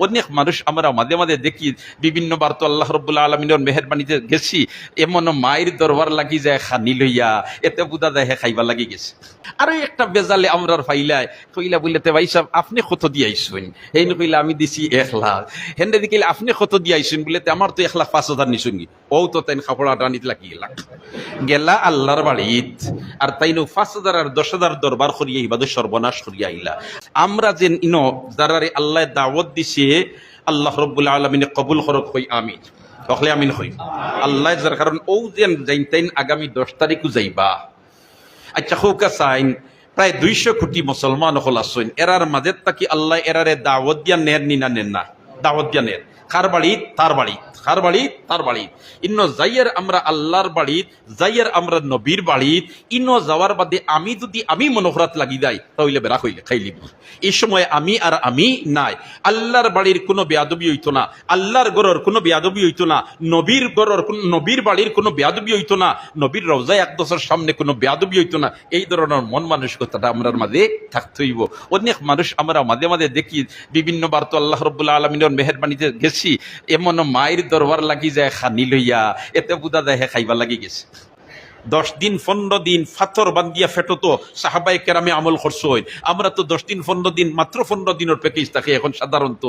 অনেক মানুষ আমরা মাঝে মাঝে দেখি বিভিন্ন বার তো আল্লাহ রাব্বুল আলামিনের মেহেরবানিতে গেছি, এমন মায়ের দরবার লাগি যায় খানি লইয়া, এতে বুঝা যায় হে খাইবা লাগি গেছে। আরো একটা বেজালে আমরার ফাইলায় কইলা বলতে ভাই সাহেব আপনি কত দিয়াইছেন, হেন কইলা আমি দিছি 1,00,000, হেন্ডে দিকে আপনি কত দিয়াইছেন বলতে আমার তো 1,05,000 নিছুঙ্গি, ও তো তাই খাপড়া টানিত লাগি গেলা আল্লাহর বাড়িত, আর তাইনো 5,000 আর 10,000 দরবার করিয়া ইবাদত সর্বনাশ করিয়া আইলা। আমরা যে ইনো যারারে আল্লাহ দাওয়াত দিছে আল্লাহ রাব্বুল আলামিনে কবুল করক, হই আমিন, তখলে আমিন হই আল্লাহ। যার কারণ ও যেন যাইতেন আগামী 10 তারিখও যাইবা। আচ্ছা হোকা সাইন প্রায় 200 কোটি মুসলমান হল আসছেন, এরার মাঝে তাকি আল্লাহ এরারে দাওয়াত দিয়া নেন নিনা নেন না, দাওয়াত দিয়া নেন কার বাড়ি, তার বাড়ি, কার বাড়ি, তার বাড়ি। ইন্ন যাইয়ের আমরা আল্লাহর বাড়ি, যাইয়ের আমরা নবীর বাড়ি, ইন্ন যাওয়ার বাদে আমি যদি আমি মনোহরাত লাগি যাই তাহলে বেড়া হইলে খাইলিব। এই সময় আমি আর আমি নাই, আল্লাহর বাড়ির কোনো বেয়াদবি হইতো না, আল্লাহর গরর কোনো বেয়াদবি হইতো না, নবীর গরর নবীর বাড়ির কোনো বেয়াদবি হইতো না, নবীর রওজায় আকদসের সামনে কোনো বেয়াদবি হইতো না। এই ধরনের মন মানসিকতাটা আমরার মাঝে থাকতে হইব। অনেক মানুষ আমরা মাঝে মাঝে দেখি বিভিন্ন বার তো আল্লাহ রাব্বুল আলামিনের মেহেরবানিতে গেছি, এমন মায়ের দরবার লাগি যায় খানি লইয়া, এতে বুঝা যায় হে খাইবা লাগি গেছে। 10 দিন 15 দিন ফাতর বান্দিয়া ফেটো তো সাহাবায়ে কেরামে আমল করছই, আমরা তো 10 দিন 15 দিন মাত্র 15 দিনের প্যাকেজ থাকে এখন সাধারণত।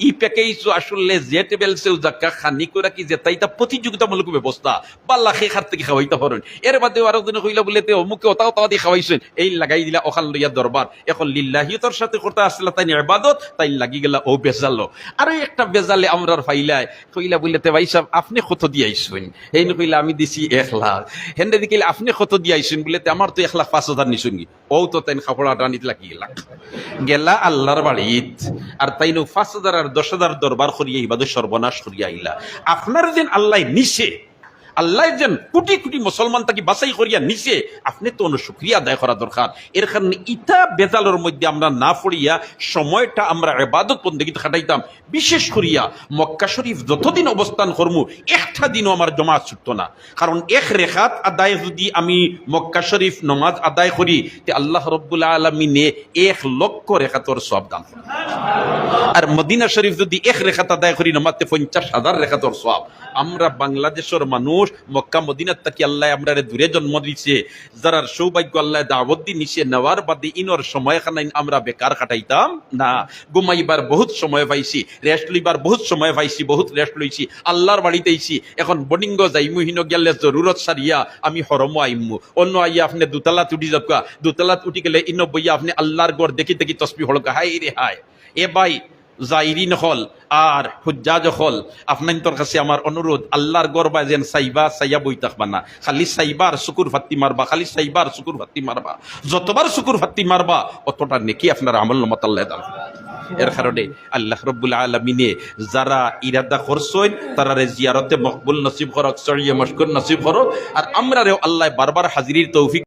এই প্যাকেজ আসলে যে টেবিলসেও জাকা খানি করে কি যে তাইটা প্রতিযোগিতামূলক ব্যবস্থা, বা লাখে খার থেকে খাওয়াইতে পারেন। এর বাদেও আরো দিন কইলা বলেতে অমুকে ওটাও তাও দিয়ে খাওয়াইছেন, এই লাগাই দিলা ওখান লইয়া দরবার। এখন লিল্লাহিয়তর সাথে করতে আসলে তাই ইবাদত, তাই লাগি গেলা ও বেজালো। আরো একটা বেজালে আমরার ফাইলায় কইলা বলতে ভাই সাহেব আপনি কত দিয়াইছেন, হেন কইলা আমি দিছি 1,00,000, হেন্ডে দিকে আপনি কত দিয়াইছেন বলতে আমার তো 1,05,000 নিছুঙ্গি, ও তো তাই খাপড়া টানিত লাগি গেলা আল্লাহর বাড়িত, আর তাইনো 5,000 আর 10,000 দরবার করিয়া ইবাদত সর্বনাশ করিয়া আইলা। আপনার যেন আল্লাহ নিছে, আল্লাহ যেন কোটি কোটি মুসলমান তাকে বাছাই করিয়া নিছে, আপনি তো শুকরিয়া আদায় করা দরকার। এর কারণে ইটা বেজালের মধ্যে আমরা না পড়িয়া সময়টা আমরা ইবাদত বন্দেগীতে খাটাইতাম। বিশেষ করিয়া মক্কা শরীফ যতদিন অবস্থান করমু একটা দিনও আমার জমাত ছুটতো না, কারণ এক রেখাত আদায় যদি আমি মক্কা শরীফ নমাজ আদায় করি তে আল্লাহ রাব্বুল আলামিনে 1,00,000 রেখাতর সওয়াব দান করেন। আর মদিনা শরীফ যদি এক রেখাত আদায় করি নমাজতে 50,000 রেখাতর সওয়াব। আমরা বাংলাদেশের মানুষ মক্কা মদিনার তাকি আল্লাহ আমরা দূরে জন্ম দিছে, যারা সৌভাগ্য আল্লাহ দাওয়াত দি নিছে নেওয়ার বাদে ইনর সময় খানাই আমরা বেকার কাটাইতাম না। ঘুমাইবার বহুত সময় পাইছি, রেস্ট লইবার বহুত সময় পাইছি, বহুত রেস্ট লইছি, আল্লাহর বাড়িতে আইছি। এখন বনিঙ্গ যাইমু হিনো গেলে জরুরত সারিয়া আমি হরম আইমু, অন্য আইয়া আপনি দুতলা তুটি যাবকা, দুতলা তুটি গেলে ইন্ন বইয়া আপনি আল্লাহর গড় দেখি দেখি তসবি হলকা, হাই রে হাই। এ ভাই জাইরিন হল আর হুজ্জাজ হল, আপনার কাছে আমার অনুরোধ আল্লাহর গরবা যেন সাইবা সাইয়া বই থাকবা না, খালি সাইবার শুকুর ফাত্তি মারবা, খালি সাইবার শুকুর ফাত্তি মারবা। যতবার শুকুর ফাত্তি মারবা অতটা নেকি আপনার আমল নামাত আল্লাহ দান। এর কারণে আল্লাহ রাব্বুল আলামিনে যারা ইরাদা করছেন তারারে জিয়ারতে মকবুল নসিব করক, সরিয়ে মশকুর নসিব করক। আর আমরারেও আল্লাহ বারবার হাজিরির তৌফিক